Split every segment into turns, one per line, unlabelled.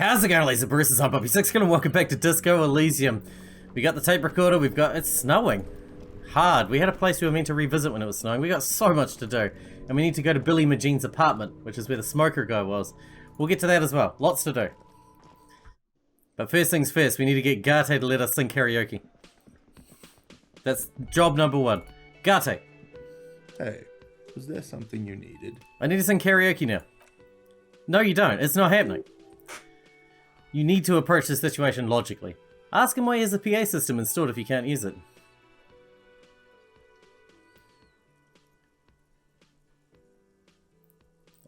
How's it going, Laser Bruce? I'm Puppy Sixkilla. Welcome back to Disco Elysium. We got the tape recorder, it's snowing. Hard. We had a place we were meant to revisit when it was snowing. We got so much to do. And we need to go to Billy Magene's apartment, which is where the smoker guy was. We'll get to that as well. Lots to do. But first things first, we need to get Gate to let us sing karaoke. That's job number one. Gate.
Hey, was there something you needed?
I need to sing karaoke now. No, you don't. It's not happening. You need to approach the situation logically. Ask him why he has a PA system installed if you can't use it.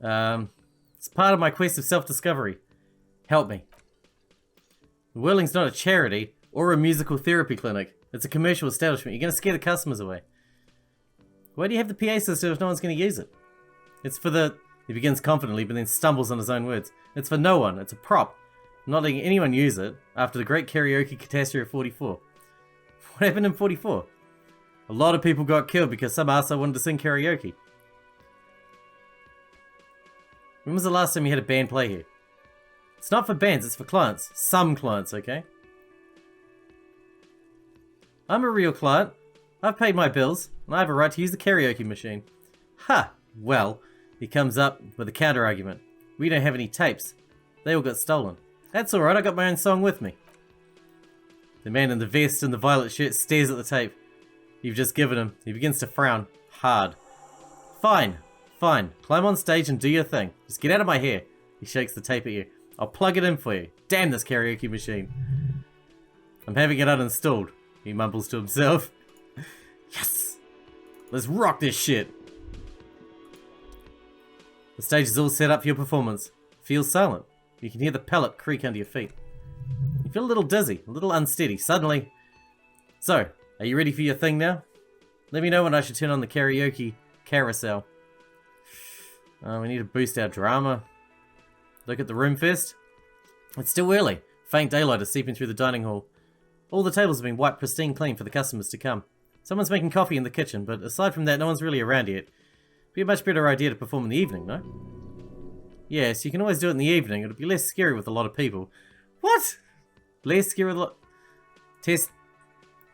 It's part of my quest of self-discovery. Help me. Whirling's not a charity or a musical therapy clinic. It's a commercial establishment. You're going to scare the customers away. Why do you have the PA system if no one's going to use it? It's for the... He begins confidently, but then stumbles on his own words. It's for no one. It's a prop. I'm not letting anyone use it after the great karaoke catastrophe of 44. What happened in 44? A lot of people got killed because some arsehole wanted to sing karaoke. When was the last time you had a band play here? It's not for bands, it's for clients. Some clients, okay? I'm a real client. I've paid my bills, and I have a right to use the karaoke machine. Ha! Well, he comes up with a counter-argument. We don't have any tapes. They all got stolen. That's alright, I got my own song with me. The man in the vest and the violet shirt stares at the tape. You've just given him. He begins to frown. Hard. Fine. Fine. Climb on stage and do your thing. Just get out of my hair. He shakes the tape at you. I'll plug it in for you. Damn this karaoke machine. I'm having it uninstalled. He mumbles to himself. Yes! Let's rock this shit. The stage is all set up for your performance. Feel silent. You can hear the pallet creak under your feet. You feel a little dizzy, a little unsteady. Suddenly... So, are you ready for your thing now? Let me know when I should turn on the karaoke carousel. We need to boost our drama. Look at the room first. It's still early. Faint daylight is seeping through the dining hall. All the tables have been wiped pristine clean for the customers to come. Someone's making coffee in the kitchen, but aside from that, no one's really around yet. Be a much better idea to perform in the evening, no? Yes, you can always do it in the evening. It'll be less scary with a lot of people. What? Less scary with a lot... Test.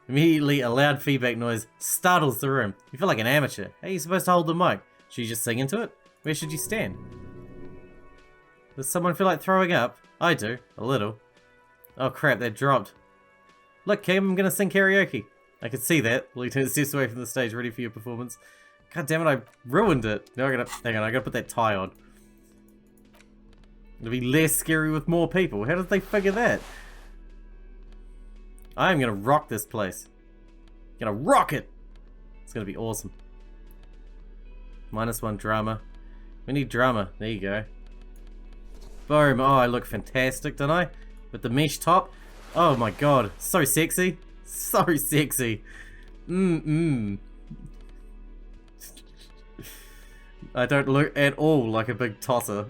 Immediately, a loud feedback noise startles the room. You feel like an amateur. How are you supposed to hold the mic? Should you just sing into it? Where should you stand? Does someone feel like throwing up? I do. A little. Oh crap, that dropped. Look, Kim, I'm gonna sing karaoke. I could see that. Well, you turn steps away from the stage, ready for your performance. God damn it, I ruined it. Now hang on, I gotta put that tie on. It'll be less scary with more people. How did they figure that? I'm gonna rock this place. Gonna rock it! It's gonna be awesome. -1 drama. We need drama. There you go. Boom. Oh, I look fantastic, don't I? With the mesh top. Oh my god. So sexy. So sexy. I don't look at all like a big tosser.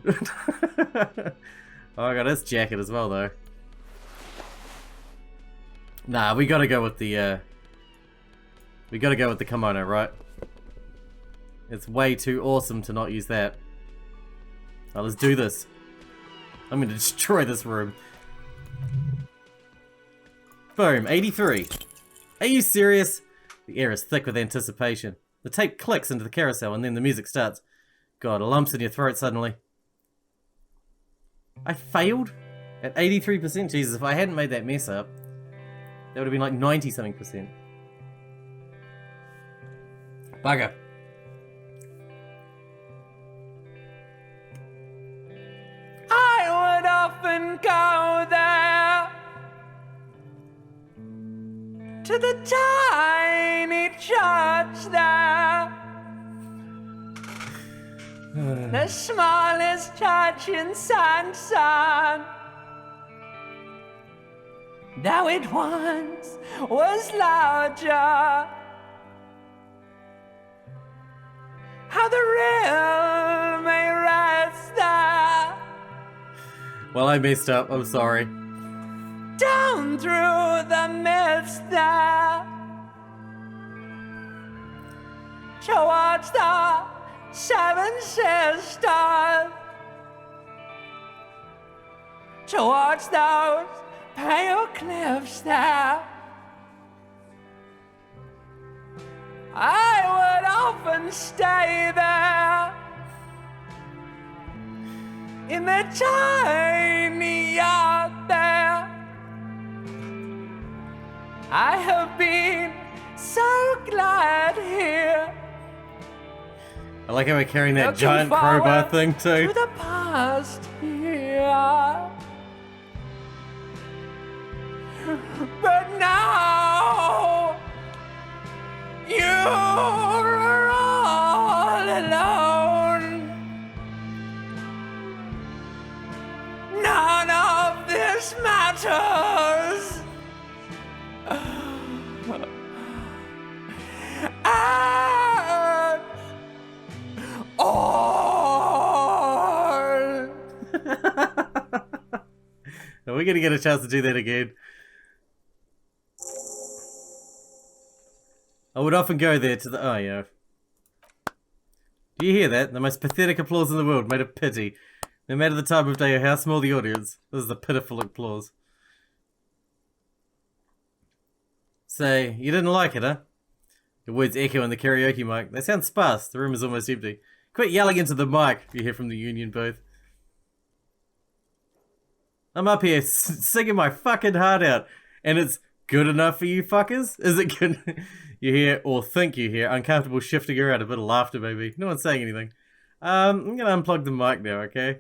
Oh, I got this jacket as well, though. Nah, we gotta go with the, we gotta go with the kimono, right? It's way too awesome to not use that. Oh, let's do this. I'm gonna destroy this room. Boom, 83. Are you serious? The air is thick with anticipation. The tape clicks into the carousel and then the music starts. God, a lump's in your throat suddenly. I failed? At 83%? Jesus, if I hadn't made that mess up, that would have been like 90-something%. Bugger.
I would often go there to the tiny church there. The smallest church in Sanson. Though it once was larger. How the real may rest there.
Well, I messed up. I'm sorry.
Down through the mist there. Towards the Seven Sisters. towards those pale cliffs there. I would often stay there in the tiny yard there. I have been so glad here.
I like how we're carrying that
Looking
giant crowbar
forward
thing
to
too.
the past here. But now you're all alone. None of this matters. And all.
Are we gonna get a chance to do that again? I would often go there to the... Oh, yeah. Do you hear that? The most pathetic applause in the world, made of pity. No matter the time of day or how small the audience, this is a pitiful applause. Say, you didn't like it, huh? Your words echo in the karaoke mic. They sound sparse. The room is almost empty. Quit yelling into the mic, you hear from the union booth. I'm up here singing my fucking heart out, and it's good enough for you fuckers? Is it good? You hear, or think you hear, uncomfortable shifting around, a bit of laughter maybe. No one's saying anything. I'm gonna unplug the mic now, okay?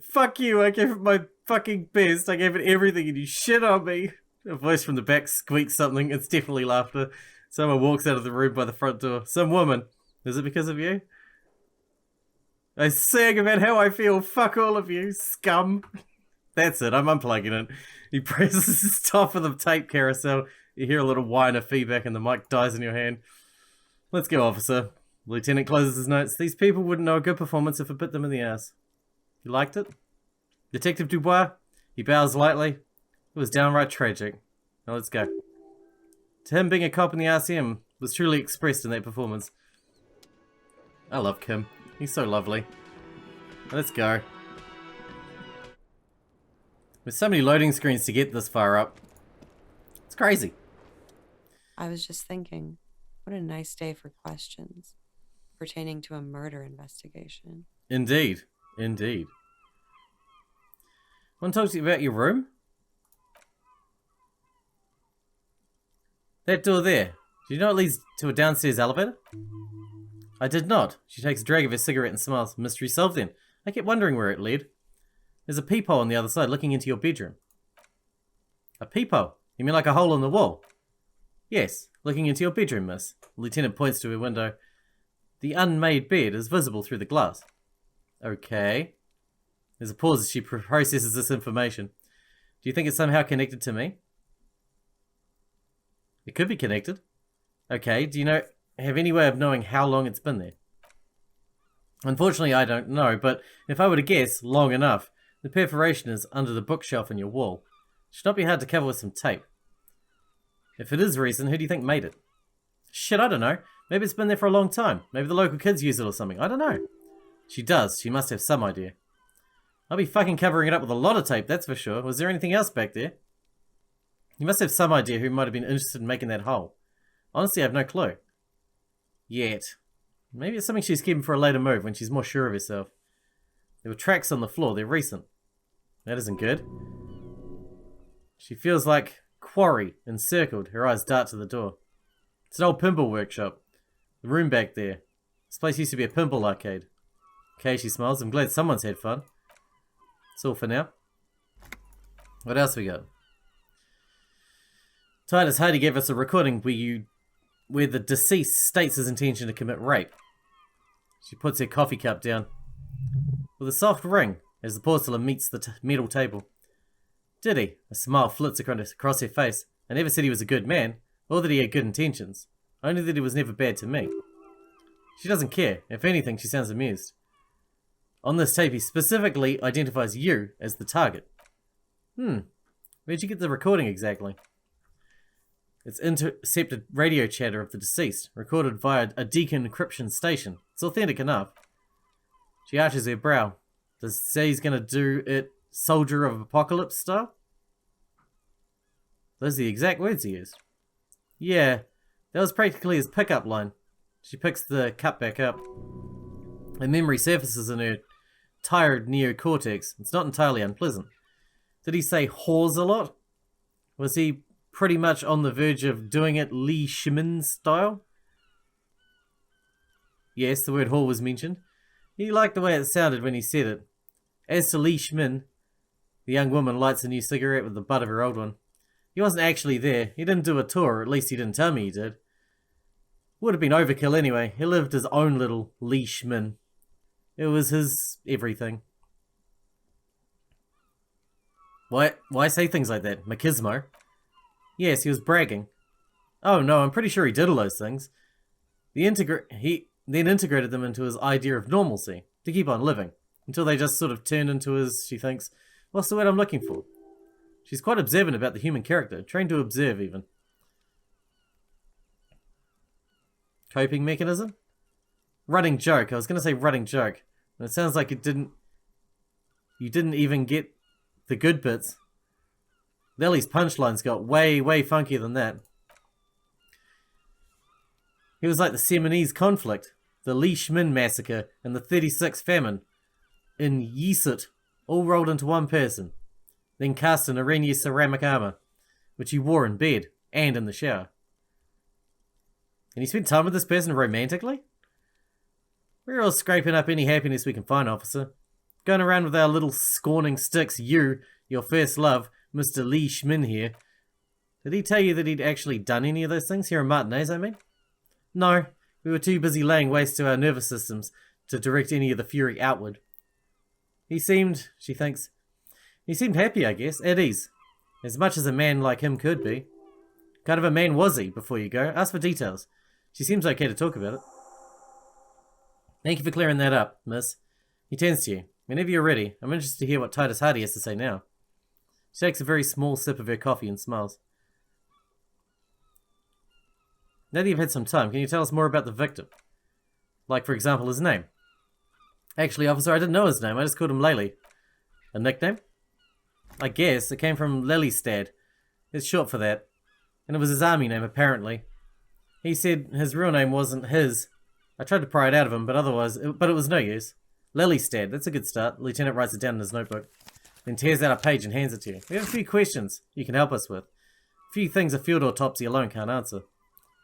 Fuck you, I gave it my fucking best. I gave it everything and you shit on me. A voice from the back squeaks something. It's definitely laughter. Someone walks out of the room by the front door. Some woman. Is it because of you? I sang about how I feel. Fuck all of you, scum. That's it, I'm unplugging it. He presses stop of the tape carousel. You hear a little whine of feedback and the mic dies in your hand. Let's go, officer. The lieutenant closes his notes. These people wouldn't know a good performance if it bit them in the ass. You liked it? Detective Dubois? He bows lightly. It was downright tragic. Now let's go. To him, being a cop in the RCM was truly expressed in that performance. I love Kim. He's so lovely. Let's go. With so many loading screens to get this far up. It's crazy.
I was just thinking, what a nice day for questions pertaining to a murder investigation.
Indeed. Indeed. Want to talk to you about your room? That door there. Do you know it leads to a downstairs elevator? I did not. She takes a drag of her cigarette and smiles. Mystery solved then. I kept wondering where it led. There's a peephole on the other side looking into your bedroom. A peephole? You mean like a hole in the wall? Yes, looking into your bedroom, miss. The lieutenant points to her window. The unmade bed is visible through the glass. Okay. There's a pause as she processes this information. Do you think it's somehow connected to me? It could be connected. Okay, do you have any way of knowing how long it's been there? Unfortunately, I don't know, but if I were to guess, long enough. The perforation is under the bookshelf in your wall. It should not be hard to cover with some tape. If it is reason, who do you think made it? Shit, I don't know. Maybe it's been there for a long time. Maybe the local kids use it or something. I don't know. She does. She must have some idea. I'll be fucking covering it up with a lot of tape, that's for sure. Was there anything else back there? You must have some idea who might have been interested in making that hole. Honestly, I have no clue. Yet. Maybe it's something she's keeping for a later move when she's more sure of herself. There were tracks on the floor. They're recent. That isn't good. She feels like quarry encircled. Her eyes dart to the door. It's an old pinball workshop. The room back there. This place used to be a pinball arcade. Okay, she smiles. I'm glad someone's had fun. That's all for now. What else we got? Titus Hardy gave us a recording where the deceased states his intention to commit rape. She puts her coffee cup down. With a soft ring, as the porcelain meets the metal table. Did he? A smile flits across her face. I never said he was a good man, or that he had good intentions. Only that he was never bad to me. She doesn't care. If anything, she sounds amused. On this tape, he specifically identifies you as the target. Where'd you get the recording exactly? It's intercepted radio chatter of the deceased, recorded via a decryption station. It's authentic enough. She arches her brow. Does he say he's gonna do it Soldier of Apocalypse style? Those are the exact words he used. Yeah, that was practically his pickup line. She picks the cup back up. Her memory surfaces in her tired neocortex. It's not entirely unpleasant. Did he say whores a lot? Was he pretty much on the verge of doing it Lee Shimin style? Yes, the word whore was mentioned. He liked the way it sounded when he said it. As to Lee Shimin, the young woman lights a new cigarette with the butt of her old one. He wasn't actually there. He didn't do a tour, or at least he didn't tell me he did. Would have been overkill anyway. He lived his own little leishman. It was his everything. Why say things like that? Machismo? Yes, he was bragging. Oh no, I'm pretty sure he did all those things. He then integrated them into his idea of normalcy, to keep on living, until they just sort of turned into his, she thinks, what's the word I'm looking for? She's quite observant about the human character, trained to observe even. Coping mechanism? Running joke. I was going to say running joke. And it sounds like you didn't even get the good bits. Lily's punchlines got way, way funkier than that. He was like the Seminese conflict, the Lee Shmin massacre, and the 36 famine in Yeesit, all rolled into one person, then cast in Irenaeus ceramic armor, which he wore in bed and in the shower. And he spent time with this person romantically? We're all scraping up any happiness we can find, officer. Going around with our little scorning sticks, you, your first love, Mr. Lee Shmin here. Did he tell you that he'd actually done any of those things here in Martinez, I mean? No, we were too busy laying waste to our nervous systems to direct any of the fury outward. He seemed, she thinks, he seemed happy, I guess, at ease. As much as a man like him could be. Kind of a man was he, before you go? Ask for details. She seems okay to talk about it. Thank you for clearing that up, miss. He turns to you. Whenever you're ready, I'm interested to hear what Titus Hardy has to say now. She takes a very small sip of her coffee and smiles. Now that you've had some time, can you tell us more about the victim? Like, for example, his name. Actually, officer, I didn't know his name. I just called him Lely. A nickname? I guess. It came from Lelystad. It's short for that. And it was his army name, apparently. He said his real name wasn't his. I tried to pry it out of him, but it was no use. Lelystad, that's a good start. The lieutenant writes it down in his notebook. Then tears out a page and hands it to you. We have a few questions you can help us with. A few things a field autopsy alone can't answer.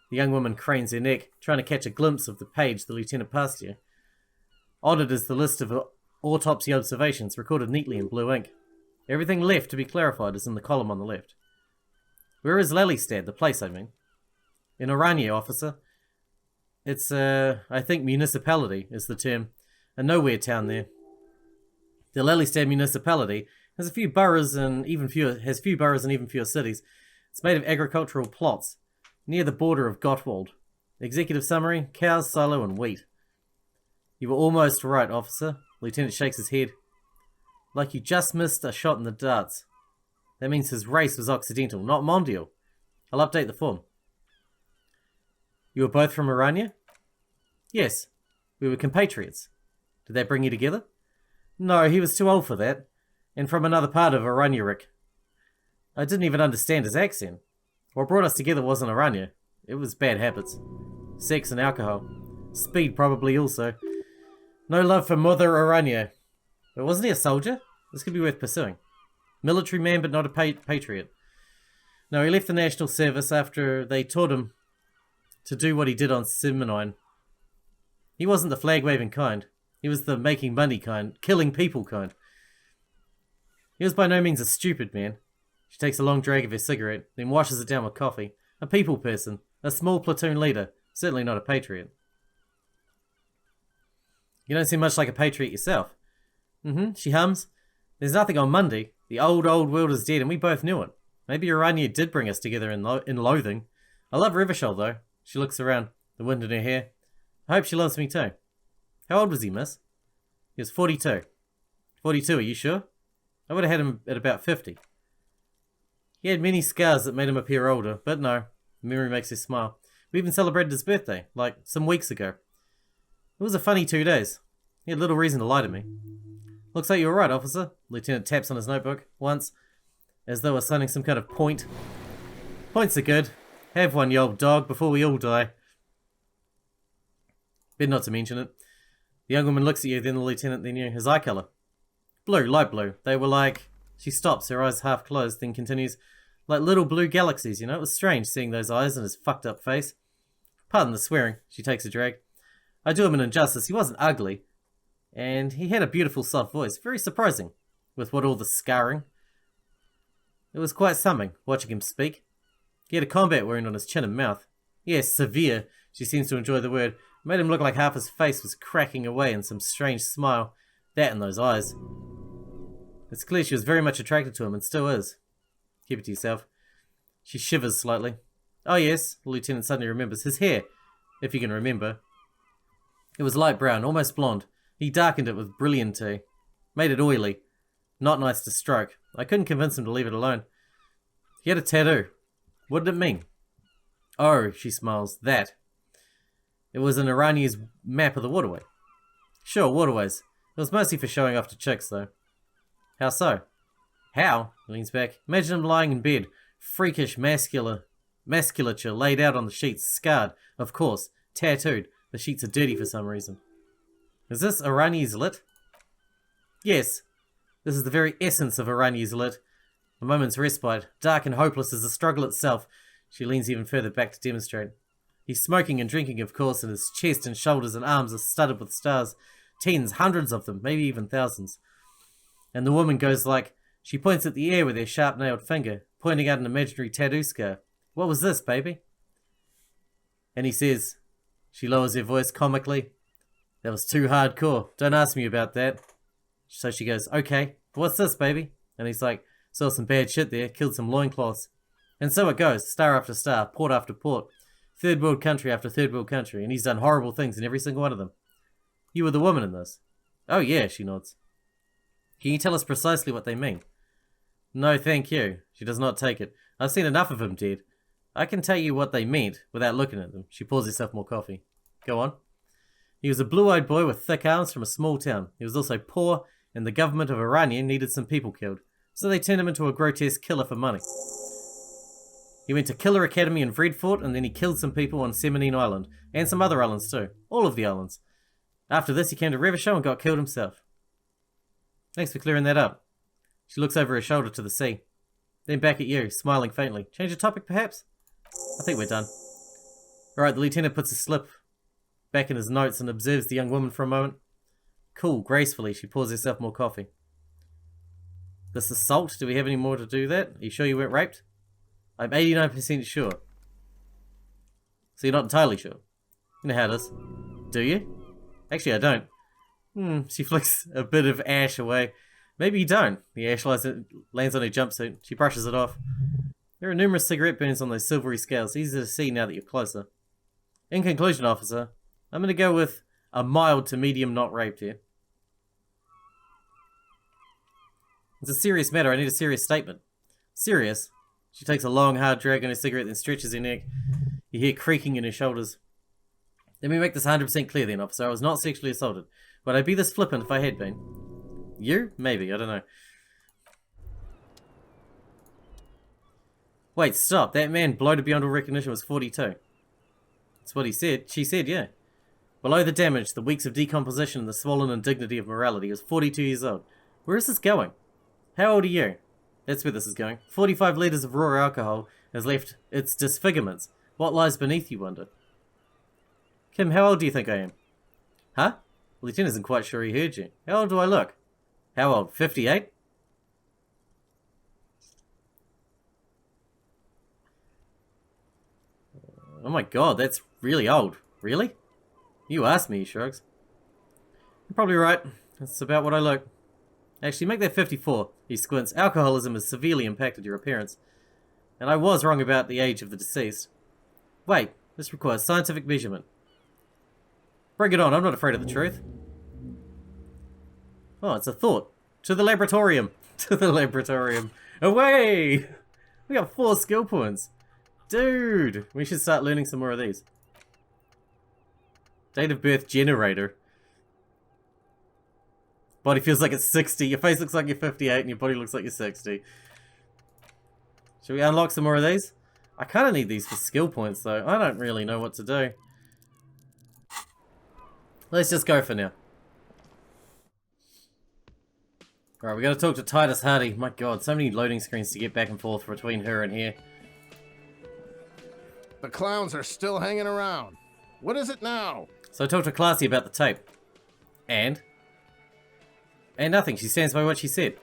The young woman cranes her neck, trying to catch a glimpse of the page the lieutenant passed you. On it is the list of autopsy observations, recorded neatly in blue ink. Everything left to be clarified is in the column on the left. Where is Lelystad, the place, I mean? In Oranje, officer. It's, I think municipality is the term. A nowhere town there. The Lelystad municipality has few boroughs and even fewer cities. It's made of agricultural plots, near the border of Gottwald. Executive summary, cows, silo, and wheat. You were almost right, officer. Lieutenant shakes his head. Like you just missed a shot in the darts. That means his race was Occidental, not Mondial. I'll update the form. You were both from Oranje? Yes. We were compatriots. Did that bring you together? No, he was too old for that. And from another part of Oranjerik. I didn't even understand his accent. What brought us together wasn't Oranje. It was bad habits. Sex and alcohol. Speed probably also. No love for Mother Oranje. But wasn't he a soldier? This could be worth pursuing. Military man but not a patriot. No, he left the national service after they taught him to do what he did on Simonine. He wasn't the flag-waving kind. He was the making money kind, killing people kind. He was by no means a stupid man. She takes a long drag of her cigarette, then washes it down with coffee. A people person, a small platoon leader, certainly not a patriot. You don't seem much like a patriot yourself. She hums. There's nothing on Monday. The old world is dead and we both knew it. Maybe Oranje did bring us together in loathing. I love Revachol though. She looks around, the wind in her hair. I hope she loves me too. How old was he, miss? He was 42. 42, are you sure? I would have had him at about 50. He had many scars that made him appear older, but no. Memory makes her smile. We even celebrated his birthday, some weeks ago. It was a funny 2 days. He had little reason to lie to me. Looks like you were right, officer. Lieutenant taps on his notebook once, as though assigning some kind of point. Points are good. Have one, you old dog, before we all die. Better not to mention it. The young woman looks at you, then the lieutenant, then you. His eye colour. Blue, light blue. They were like... She stops, her eyes half closed, then continues, like little blue galaxies, you know? It was strange seeing those eyes and his fucked up face. Pardon the swearing. She takes a drag. I do him an injustice. He wasn't ugly. And he had a beautiful soft voice. Very surprising, with what all the scarring. It was quite something, watching him speak. He had a combat wound on his chin and mouth. Yes, severe. She seems to enjoy the word. Made him look like half his face was cracking away in some strange smile. That and those eyes. It's clear she was very much attracted to him, and still is. Keep it to yourself. She shivers slightly. Oh yes, the lieutenant suddenly remembers. His hair, if you can remember. It was light brown, almost blonde. He darkened it with brilliancy. Made it oily. Not nice to stroke. I couldn't convince him to leave it alone. He had a tattoo. What did it mean? Oh, she smiles. That. It was an Iranian's map of the waterway. Sure, waterways. It was mostly for showing off to chicks, though. How so? How? He leans back. Imagine him lying in bed. Freakish musculature laid out on the sheets. Scarred, of course. Tattooed. The sheets are dirty for some reason. Is this Iranian's lit? Yes. This is the very essence of Iranian's lit. A moment's respite. Dark and hopeless as the struggle itself. She leans even further back to demonstrate. He's smoking and drinking, of course, and his chest and shoulders and arms are studded with stars. Tens, hundreds of them, maybe even thousands. And the woman goes like... She points at the air with her sharp-nailed finger, pointing out an imaginary tattoo scar. What was this, baby? And he says... She lowers her voice comically. That was too hardcore. Don't ask me about that. So she goes, okay, what's this, baby? And he's like, saw some bad shit there, killed some loincloths. And so it goes, star after star, port after port. Third world country after third world country, and he's done horrible things in every single one of them. You were the woman in this. Oh yeah, she nods. Can you tell us precisely what they mean? No, thank you. She does not take it. I've seen enough of him dead. I can tell you what they meant without looking at them. She pours herself more coffee. Go on. He was a blue-eyed boy with thick arms from a small town. He was also poor, and the government of Iranian needed some people killed. So they turned him into a grotesque killer for money. He went to Killer Academy in Vredfort, and then he killed some people on Seminine Island. And some other islands too. All of the islands. After this, he came to Revachol and got killed himself. Thanks for clearing that up. She looks over her shoulder to the sea. Then back at you, smiling faintly. Change the topic, perhaps? I think we're done. Alright, the lieutenant puts a slip back in his notes and observes the young woman for a moment. Cool, gracefully, she pours herself more coffee. This assault, do we have any more to do that? Are you sure you weren't raped? I'm 89% sure. So you're not entirely sure? You know how it is. Do you? Actually, I don't. She flicks a bit of ash away. Maybe you don't. The ash lands on her jumpsuit. She brushes it off. There are numerous cigarette burns on those silvery scales. Easy to see now that you're closer. In conclusion, officer, I'm going to go with a mild to medium not raped here. It's a serious matter. I need a serious statement. Serious? She takes a long, hard drag on her cigarette, then stretches her neck. You hear creaking in her shoulders. Let me make this 100% clear then, officer. I was not sexually assaulted. Would I be this flippant if I had been? You? Maybe. I don't know. Wait, stop. That man, bloated beyond all recognition, was 42. That's what he said. She said, yeah. Below the damage, the weeks of decomposition, and the swollen indignity of morality, he was 42 years old. Where is this going? How old are you? That's where this is going. 45 litres of raw alcohol has left its disfigurements. What lies beneath, you wonder? Kim, how old do you think I am? Huh? The lieutenant isn't quite sure he heard you. How old do I look? How old? 58? Oh my god, that's really old. Really? You asked me, he shrugs. You're probably right. That's about what I look. Actually, make that 54. He squints. Alcoholism has severely impacted your appearance. And I was wrong about the age of the deceased. Wait, this requires scientific measurement. Bring it on, I'm not afraid of the truth. Oh, it's a thought. To the laboratorium. To the laboratorium. Away! We got 4 skill points. Dude, we should start learning some more of these. Date of birth generator. Body feels like it's 60. Your face looks like you're 58 and your body looks like you're 60. Should we unlock some more of these? I kind of need these for skill points though. I don't really know what to do. Let's just go for now. Alright, we gotta talk to Titus Hardy. My god, so many loading screens to get back and forth between her and here.
The clowns are still hanging around. What is it now?
So I talked to Classy about the tape. And nothing. She stands by what she said.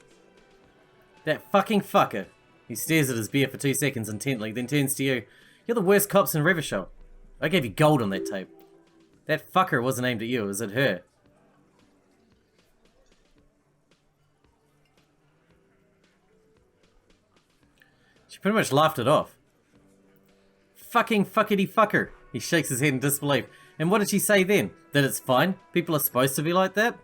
That fucking fucker. He stares at his beer for 2 seconds intently, then turns to you. You're the worst cops in Revachol. I gave you gold on that tape. That fucker wasn't aimed at you, it was at her. She pretty much laughed it off. Fucking fuckity fucker. He shakes his head in disbelief. And what did she say then? That it's fine? People are supposed to be like that?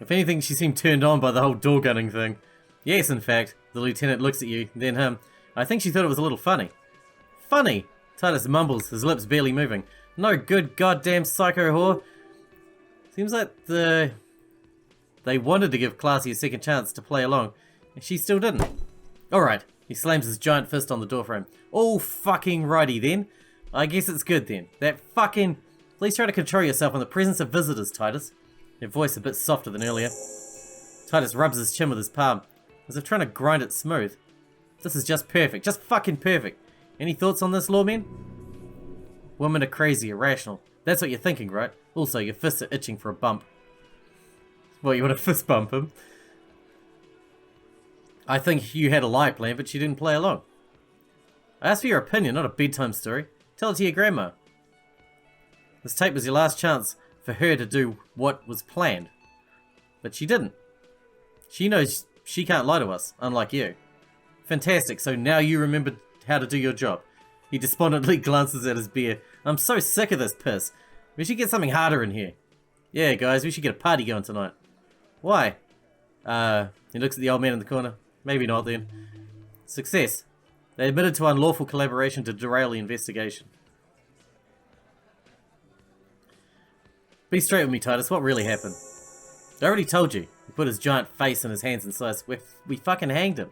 If anything, she seemed turned on by the whole door gunning thing. Yes, in fact. The lieutenant looks at you, then him. I think she thought it was a little funny. Funny? Titus mumbles, his lips barely moving. No good goddamn psycho whore. Seems like they wanted to give Classy a second chance to play along, and she still didn't. Alright, he slams his giant fist on the doorframe. Oh fucking righty then. I guess it's good then. That fucking... Please try to control yourself in the presence of visitors, Titus. Her voice a bit softer than earlier. Titus rubs his chin with his palm, as if trying to grind it smooth. This is just perfect. Just fucking perfect. Any thoughts on this, lawman? Women are crazy, irrational. That's what you're thinking, right? Also, your fists are itching for a bump. What, you want to fist bump him? I think you had a lie plan, but you didn't play along. I asked for your opinion, not a bedtime story. Tell it to your grandma. This tape was your last chance for her to do what was planned. But she didn't. She knows she can't lie to us, unlike you. Fantastic, so now you remembered how to do your job. He despondently glances at his beer. I'm so sick of this piss. We should get something harder in here. Yeah, guys, we should get a party going tonight. Why? He looks at the old man in the corner. Maybe not then. Success. They admitted to unlawful collaboration to derail the investigation. Be straight with me, Titus. What really happened? I already told you. He put his giant face in his hands and sliced. We fucking hanged him.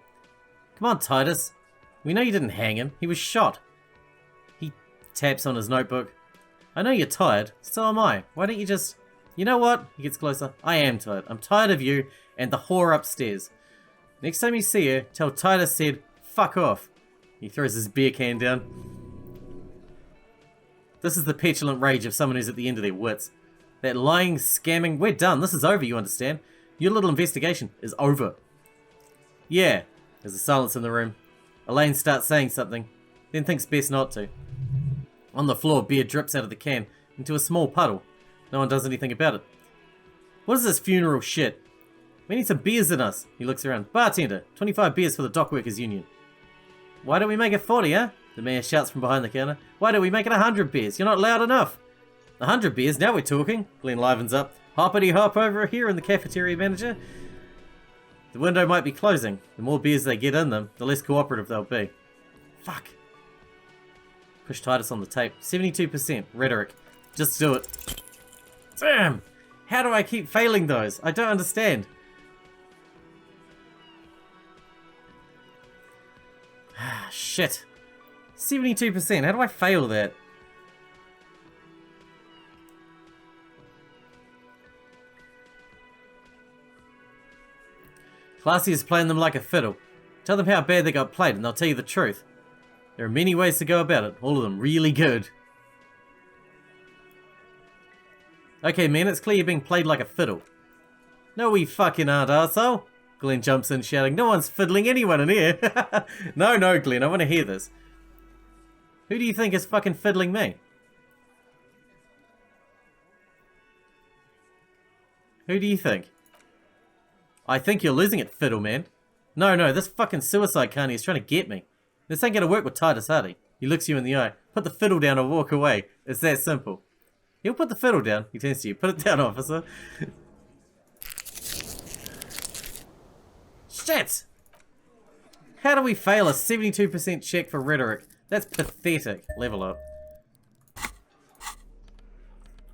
Come on, Titus. We know you didn't hang him. He was shot. He taps on his notebook. I know you're tired. So am I. Why don't you just... You know what? He gets closer. I am tired. I'm tired of you and the whore upstairs. Next time you see her, tell Titus said, fuck off. He throws his beer can down. This is the petulant rage of someone who's at the end of their wits. That lying, scamming... We're done. This is over, you understand? Your little investigation is over. Yeah. There's a silence in the room. Elaine starts saying something, then thinks best not to. On the floor, beer drips out of the can into a small puddle. No one does anything about it. What is this funeral shit? We need some beers in us. He looks around. Bartender, 25 beers for the Dockworkers Union. Why don't we make it 40, huh? The mayor shouts from behind the counter. Why don't we make it 100 beers? You're not loud enough. 100 beers, now we're talking. Glenn livens up. Hoppity hop over here in the cafeteria manager. The window might be closing. The more beers they get in them, the less cooperative they'll be. Fuck. Push Titus on the tape. 72%. Rhetoric. Just do it. Damn! How do I keep failing those? I don't understand. Shit. 72%. How do I fail that? Classy is playing them like a fiddle. Tell them how bad they got played and they'll tell you the truth. There are many ways to go about it, all of them really good. Okay man, it's clear you're being played like a fiddle. No we fucking aren't, arsehole. Glenn jumps in shouting, no one's fiddling anyone in here. No Glenn, I want to hear this. Who do you think is fucking fiddling me? Who do you think? I think you're losing it, fiddle man. No, this fucking suicide carny is trying to get me. This ain't gonna work with Titus Hardy. He looks you in the eye. Put the fiddle down or walk away. It's that simple. He'll put the fiddle down. He turns to you. Put it down, officer. Shit! How do we fail a 72% check for rhetoric? That's pathetic. Level up.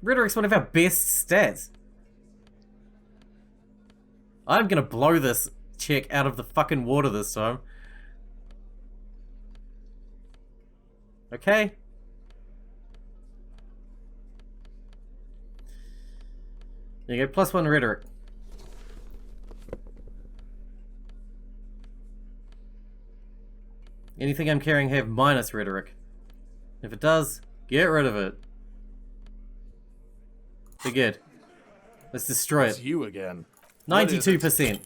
Rhetoric's one of our best stats. I'm gonna blow this check out of the fucking water this time. Okay? There you go, +1 rhetoric. Anything I'm carrying have minus rhetoric. If it does, get rid of it. Be good. Let's destroy
It's
it.
you again. What is it?
92%.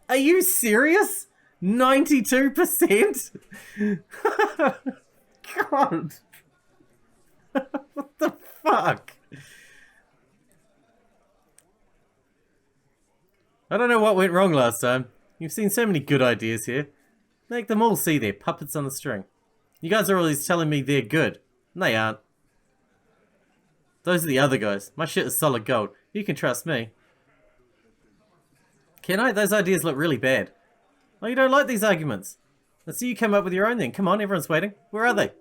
Are you serious? 92%? God. What the fuck? I don't know what went wrong last time. You've seen so many good ideas here. Make them all see they're puppets on a string. You guys are always telling me they're good. And they aren't. Those are the other guys. My shit is solid gold. You can trust me. Can I? Those ideas look really bad. Oh, you don't like these arguments. Let's see you come up with your own then. Come on, everyone's waiting. Where are they?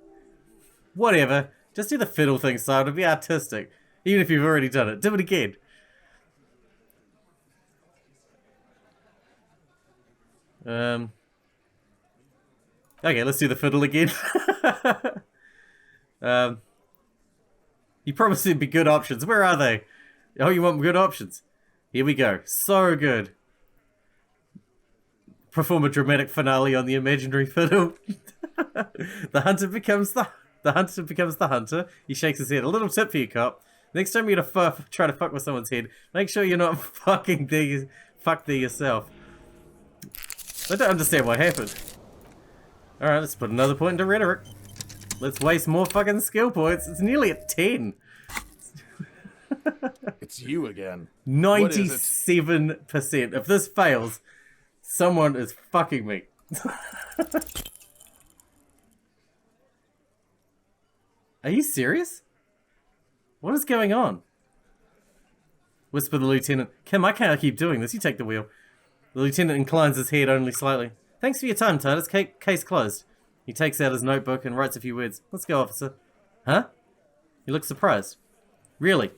Whatever. Just do the fiddle thing, Simon. Be artistic. Even if you've already done it. Do it again. Okay, let's do the fiddle again. You promised it'd be good options. Where are they? Oh, you want good options? Here we go. So good. Perform a dramatic finale on the imaginary fiddle. The hunter becomes the hunter. He shakes his head. A little tip for you, cop. Next time you're gonna try to fuck with someone's head, make sure you're not fucking there yourself. I don't understand what happened. Alright, let's put another point into rhetoric. Let's waste more fucking skill points. It's nearly at 10.
It's you again. What is it?
97%. If this fails, someone is fucking me. Are you serious? What is going on? Whisper the lieutenant. Kim, I can't keep doing this. You take the wheel. The lieutenant inclines his head only slightly. Thanks for your time, Titus. Case closed. He takes out his notebook and writes a few words. Let's go, officer. Huh? You look surprised. Really?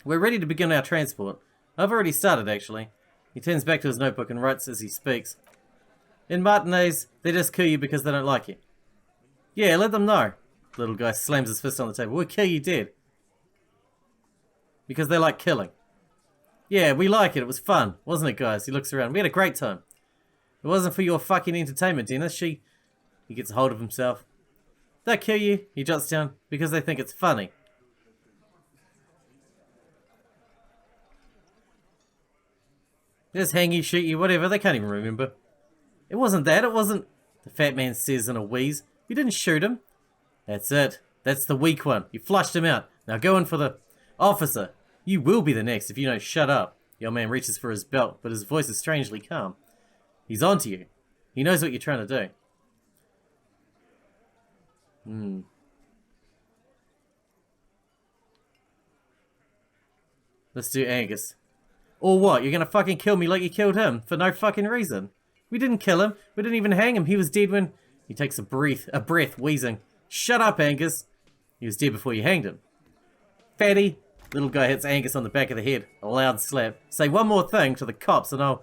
We're ready to begin our transport. I've already started, actually. He turns back to his notebook and writes as he speaks. In Martinez, they just kill you because they don't like you. Yeah, let them know. The little guy slams his fist on the table. We'll kill you dead. Because they like killing. Yeah, we like it. It was fun. Wasn't it, guys? He looks around. We had a great time. It wasn't for your fucking entertainment, Dennis. He gets a hold of himself. They'll kill you, he jots down, because they think it's funny. Just hang you, shoot you, whatever. They can't even remember. It wasn't that. It wasn't... The fat man says in a wheeze. You didn't shoot him. That's it. That's the weak one. You flushed him out. Now go in for the... Officer, you will be the next if you don't shut up. The old man reaches for his belt, but his voice is strangely calm. He's onto you. He knows what you're trying to do. Let's do Angus. Or what? You're gonna fucking kill me like you killed him for no fucking reason. We didn't kill him. We didn't even hang him. He was dead when... He takes a breath, wheezing. Shut up, Angus. He was dead before you hanged him. Fatty. Little guy hits Angus on the back of the head. A loud slap. Say one more thing to the cops and I'll...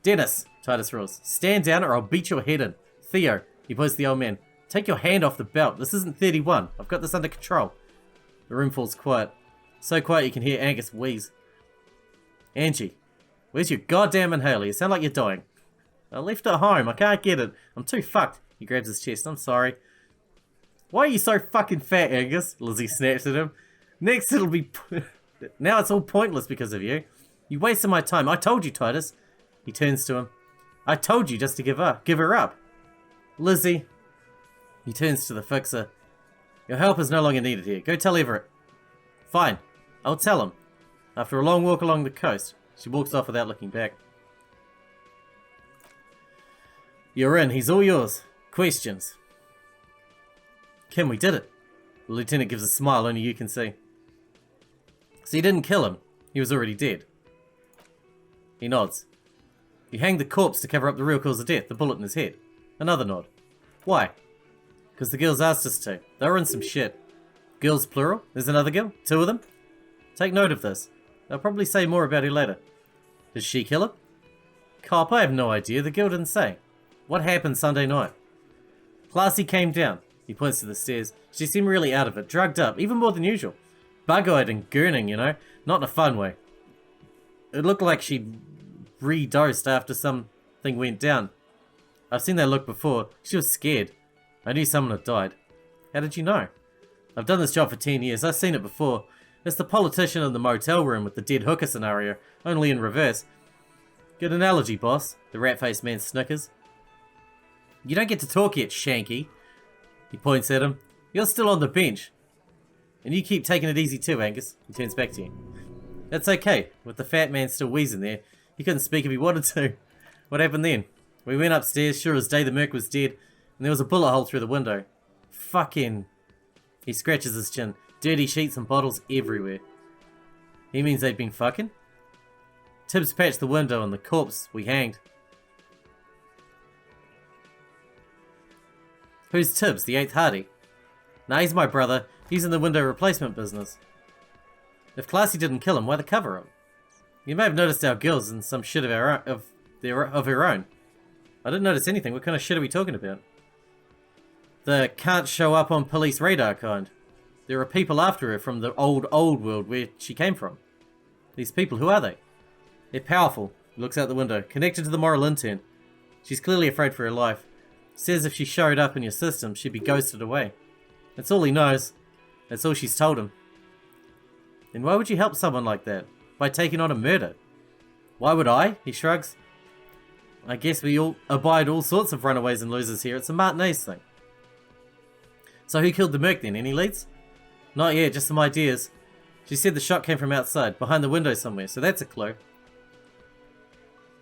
Dennis, Titus roars. Stand down or I'll beat your head in. Theo, he points to the old man. Take your hand off the belt. This isn't 31. I've got this under control. The room falls quiet. So quiet you can hear Angus wheeze. Angie, where's your goddamn inhaler? You sound like you're dying. I left it at home. I can't get it. I'm too fucked. He grabs his chest. I'm sorry. Why are you so fucking fat, Angus? Lizzie snaps at him. Next it'll be... Now it's all pointless because of you. You wasted my time. I told you, Titus. He turns to him. I told you just to give her up. Lizzie. He turns to the fixer. Your help is no longer needed here. Go tell Everett. Fine. I'll tell him. After a long walk along the coast, she walks off without looking back. You're in. He's all yours. Questions? Kim, we did it. The lieutenant gives a smile only you can see. So you didn't kill him. He was already dead. He nods. You hanged the corpse to cover up the real cause of death, the bullet in his head. Another nod. Why? Because the girls asked us to. They were in some shit. Girls plural. There's another girl. 2 of them. Take note of this. They'll probably say more about her later. Did she kill her? Cop, I have no idea. The girl didn't say. What happened Sunday night? Classy came down. He points to the stairs. She seemed really out of it, drugged up, even more than usual. Bug-eyed and gurning, you know, not in a fun way. It looked like she'd re-dosed after something went down. I've seen that look before. She was scared. I knew someone had died. How did you know? I've done this job for 10 years. I've seen it before. It's the politician in the motel room with the dead hooker scenario, only in reverse. Good analogy, boss. The rat-faced man snickers. You don't get to talk yet, Shanky. He points at him. You're still on the bench. And you keep taking it easy too, Angus. He turns back to you. That's okay. With the fat man still wheezing there, he couldn't speak if he wanted to. What happened then? We went upstairs, sure as day the merc was dead, and there was a bullet hole through the window. Fucking... He scratches his chin. Dirty sheets and bottles everywhere. He means they'd been fucking? Tibbs patched the window and the corpse we hanged. Who's Tibbs, the 8th Hardy? Nah, he's my brother. He's in the window replacement business. If Classy didn't kill him, why the cover-up? You may have noticed our girls in some shit of her own. I didn't notice anything. What kind of shit are we talking about? The can't show up on police radar kind. There are people after her from the old world where she came from. These people, who are they? They're powerful. He looks out the window. Connected to the moral intern. She's clearly afraid for her life. Says if she showed up in your system, she'd be ghosted away. That's all he knows. That's all she's told him. Then why would you help someone like that? By taking on a murder? Why would I? He shrugs. I guess we all abide all sorts of runaways and losers here. It's a Martinez thing. So who killed the merc then? Any leads? Not yet, just some ideas. She said the shot came from outside, behind the window somewhere, so that's a clue.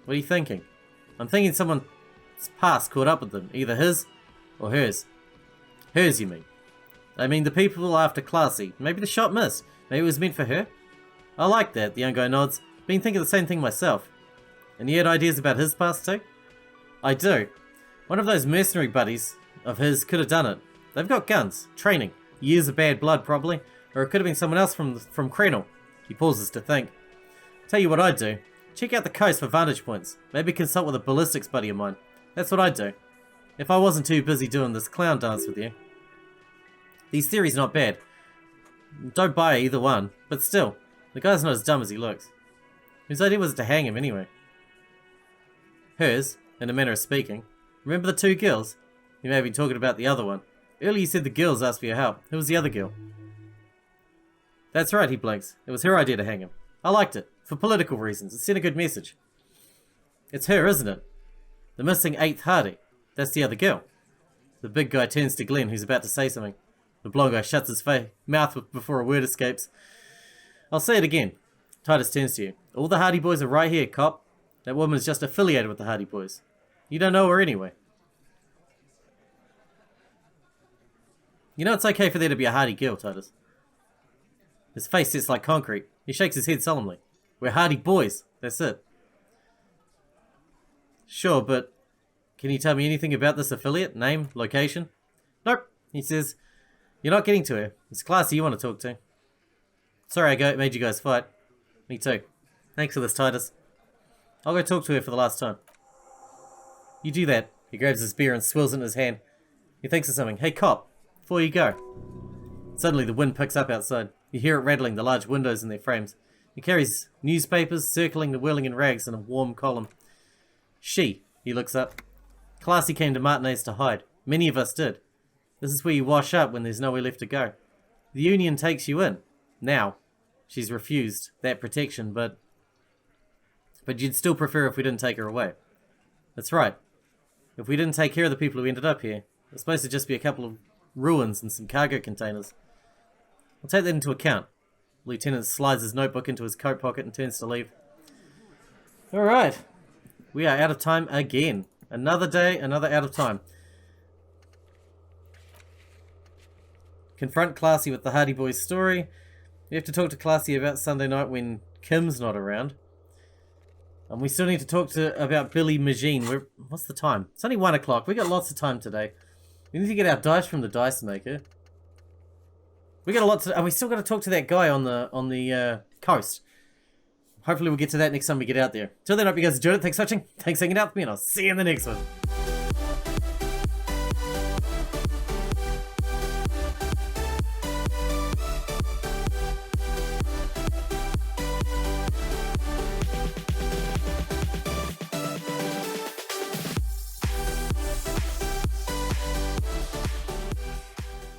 What are you thinking? I'm thinking someone's past caught up with them, either his or hers. Hers, you mean? I mean the people after Classy. Maybe the shot missed. Maybe it was meant for her? I like that, the young guy nods. Been thinking the same thing myself. And you had ideas about his past too? I do. One of those mercenary buddies of his could have done it. They've got guns, training, years of bad blood probably, or it could have been someone else from Krenel. He pauses to think. Tell you what I'd do. Check out the coast for vantage points. Maybe consult with a ballistics buddy of mine. That's what I'd do. If I wasn't too busy doing this clown dance with you. These theories not bad. Don't buy either one, but still, the guy's not as dumb as he looks. Whose idea was it to hang him anyway? Hers, in a manner of speaking. Remember the 2 girls? You may have been talking about the other one. Earlier you said the girls asked for your help. Who was the other girl? That's right, he blinks. It was her idea to hang him. I liked it. For political reasons. It sent a good message. It's her, isn't it? The missing 8th Hardy. That's the other girl. The big guy turns to Glenn, who's about to say something. The blonde guy shuts his mouth before a word escapes. I'll say it again. Titus turns to you. All the Hardy boys are right here, cop. That woman is just affiliated with the Hardy boys. You don't know her anyway. You know it's okay for there to be a Hardy girl, Titus. His face sits like concrete. He shakes his head solemnly. We're Hardy boys. That's it. Sure, but can you tell me anything about this affiliate? Name? Location? Nope, he says. You're not getting to her. It's Classy you want to talk to. Sorry I made you guys fight. Me too. Thanks for this, Titus. I'll go talk to her for the last time. You do that. He grabs his beer and swills it in his hand. He thinks of something. Hey, cop, before you go. Suddenly the wind picks up outside. You hear it rattling the large windows in their frames. He carries newspapers circling the whirling in rags in a warm column. He looks up. Classy came to Martinez to hide. Many of us did. This is where you wash up when there's nowhere left to go. The Union takes you in. Now. She's refused that protection, but you'd still prefer if we didn't take her away. That's right. If we didn't take care of the people who ended up here, it's supposed to just be a couple of ruins and some cargo containers. I'll take that into account. The lieutenant slides his notebook into his coat pocket and turns to leave. Alright. We are out of time again. Another day, another out of time. Confront Classy with the Hardy Boys story. We have to talk to Classy about Sunday night when Kim's not around. And we still need to talk about Billy Magine. What's the time? It's only 1 o'clock. We got lots of time today. We need to get our dice from the dice maker. We got a lot to... And we still got to talk to that guy on the coast. Hopefully we'll get to that next time we get out there. Till then, I hope you guys enjoyed it. Thanks for watching. Thanks for hanging out with me, and I'll see you in the next one.